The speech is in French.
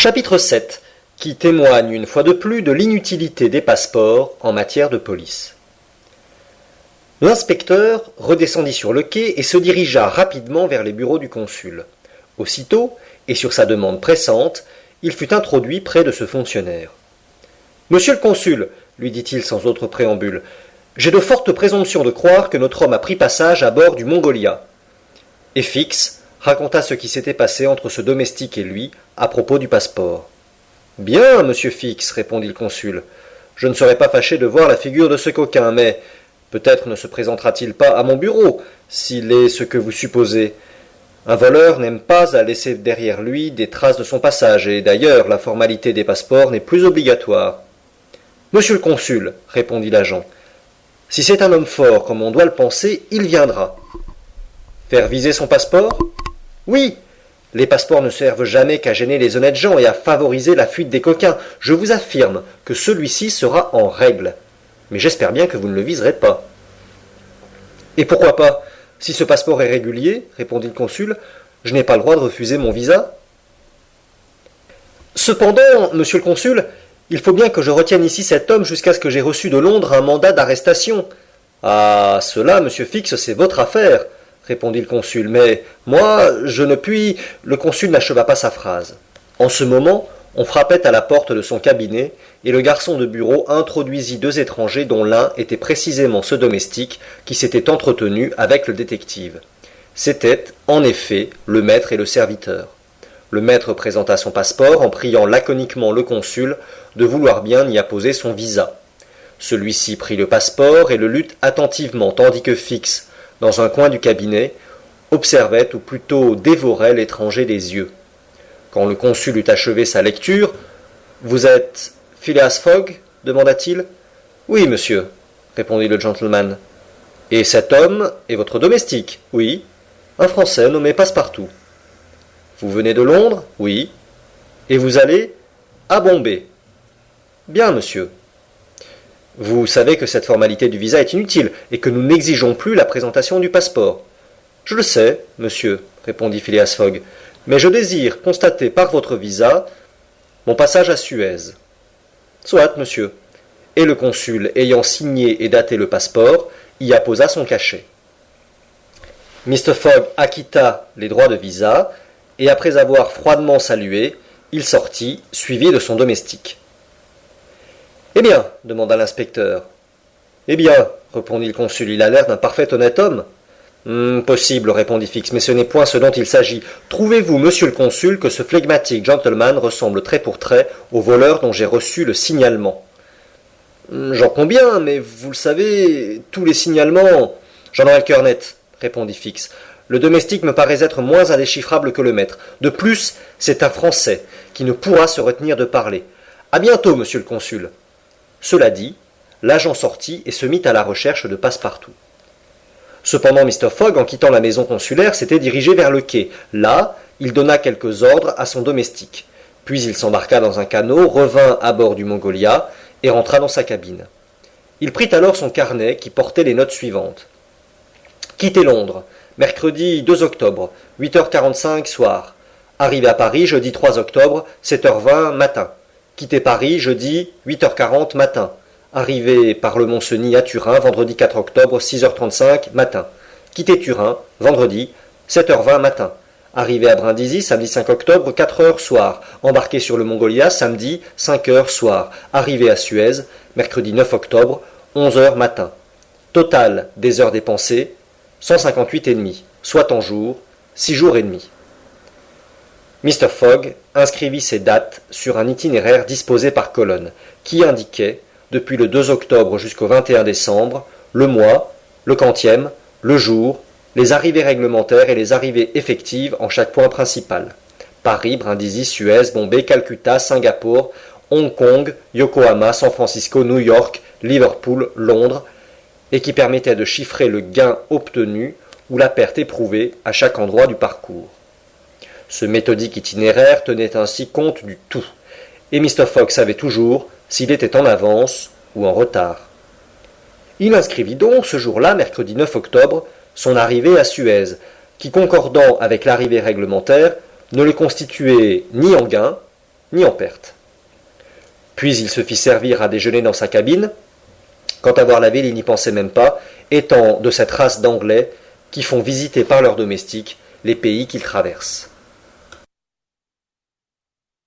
Chapitre 7, qui témoigne une fois de plus de l'inutilité des passeports en matière de police. L'inspecteur redescendit sur le quai et se dirigea rapidement vers les bureaux du consul. Aussitôt, et sur sa demande pressante, il fut introduit près de ce fonctionnaire. « Monsieur le consul, lui dit-il sans autre préambule, j'ai de fortes présomptions de croire que notre homme a pris passage à bord du Mongolia. » Et Fix raconta ce qui s'était passé entre ce domestique et lui à propos du passeport. « Bien, monsieur Fix, répondit le consul, je ne serais pas fâché de voir la figure de ce coquin, mais peut-être ne se présentera-t-il pas à mon bureau, s'il est ce que vous supposez. Un voleur n'aime pas à laisser derrière lui des traces de son passage, et d'ailleurs la formalité des passeports n'est plus obligatoire. »« Monsieur le consul, répondit l'agent, si c'est un homme fort comme on doit le penser, il viendra. »« Faire viser son passeport ? » ?»« Oui, les passeports ne servent jamais qu'à gêner les honnêtes gens et à favoriser la fuite des coquins. Je vous affirme que celui-ci sera en règle. Mais j'espère bien que vous ne le viserez pas. »« Et pourquoi pas ? Si ce passeport est régulier, répondit le consul, je n'ai pas le droit de refuser mon visa. »« Cependant, monsieur le consul, il faut bien que je retienne ici cet homme jusqu'à ce que j'aie reçu de Londres un mandat d'arrestation. »« Ah, cela, monsieur Fix, c'est votre affaire, répondit le consul, mais moi, je ne puis... » Le consul n'acheva pas sa phrase. En ce moment, on frappait à la porte de son cabinet, et le garçon de bureau introduisit deux étrangers dont l'un était précisément ce domestique qui s'était entretenu avec le détective. C'étaient, en effet, le maître et le serviteur. Le maître présenta son passeport en priant laconiquement le consul de vouloir bien y apposer son visa. Celui-ci prit le passeport et le lut attentivement, tandis que Fix, dans un coin du cabinet, observait ou plutôt dévorait l'étranger des yeux. Quand le consul eut achevé sa lecture, « Vous êtes Phileas Fogg ?» demanda-t-il. « Oui, monsieur, » répondit le gentleman. « Et cet homme est votre domestique ?»« Oui. »« Un Français nommé Passepartout. »« Vous venez de Londres ?»« Oui. »« Et vous allez ?»« À Bombay. »« Bien, monsieur. »« Vous savez que cette formalité du visa est inutile et que nous n'exigeons plus la présentation du passeport. »« Je le sais, monsieur, » répondit Phileas Fogg, « mais je désire constater par votre visa mon passage à Suez. »« Soit, monsieur. » Et le consul, ayant signé et daté le passeport, y apposa son cachet. Mr. Fogg acquitta les droits de visa, et après avoir froidement salué, il sortit, suivi de son domestique. « Eh bien ?» demanda l'inspecteur. « Eh bien ?» répondit le consul, « il a l'air d'un parfait honnête homme. »« Possible, répondit Fix, mais ce n'est point ce dont il s'agit. Trouvez-vous, monsieur le consul, que ce flegmatique gentleman ressemble trait pour trait au voleur dont j'ai reçu le signalement ? » J'en conviens, mais vous le savez, tous les signalements... J'en aurai le cœur net, répondit Fix. Le domestique me paraît être moins indéchiffrable que le maître. De plus, c'est un Français qui ne pourra se retenir de parler. À bientôt, monsieur le consul. Cela dit, l'agent sortit et se mit à la recherche de Passepartout. Cependant, Mr. Fogg, en quittant la maison consulaire, s'était dirigé vers le quai. Là, il donna quelques ordres à son domestique. Puis il s'embarqua dans un canot, revint à bord du Mongolia et rentra dans sa cabine. Il prit alors son carnet qui portait les notes suivantes. Quitter Londres, mercredi 2 octobre, 8h45 soir. Arrivé à Paris, jeudi 3 octobre, 7h20 matin. Quitter Paris, jeudi 8h40 matin. Arrivé par le Mont-Cenis à Turin, vendredi 4 octobre, 6h35 matin. Quitter Turin, vendredi 7h20 matin. Arrivé à Brindisi, samedi 5 octobre, 4h soir. Embarqué sur le Mongolia, samedi 5h soir. Arrivé à Suez, mercredi 9 octobre, 11h matin. Total des heures dépensées, 158,5, soit en jour, 6 jours et demi. Mr. Fogg inscrivit ces dates sur un itinéraire disposé par colonne, qui indiquait, depuis le 2 octobre jusqu'au 21 décembre, le mois, le quantième, le jour, les arrivées réglementaires et les arrivées effectives en chaque point principal. Paris, Brindisi, Suez, Bombay, Calcutta, Singapour, Hong Kong, Yokohama, San Francisco, New York, Liverpool, Londres, et qui permettait de chiffrer le gain obtenu ou la perte éprouvée à chaque endroit du parcours. Ce méthodique itinéraire tenait ainsi compte du tout, et Mr. Fogg savait toujours s'il était en avance ou en retard. Il inscrivit donc ce jour-là, mercredi 9 octobre, son arrivée à Suez, qui, concordant avec l'arrivée réglementaire, ne le constituait ni en gain, ni en perte. Puis il se fit servir à déjeuner dans sa cabine. Quant à voir la ville, il n'y pensait même pas, étant de cette race d'Anglais qui font visiter par leurs domestiques les pays qu'ils traversent.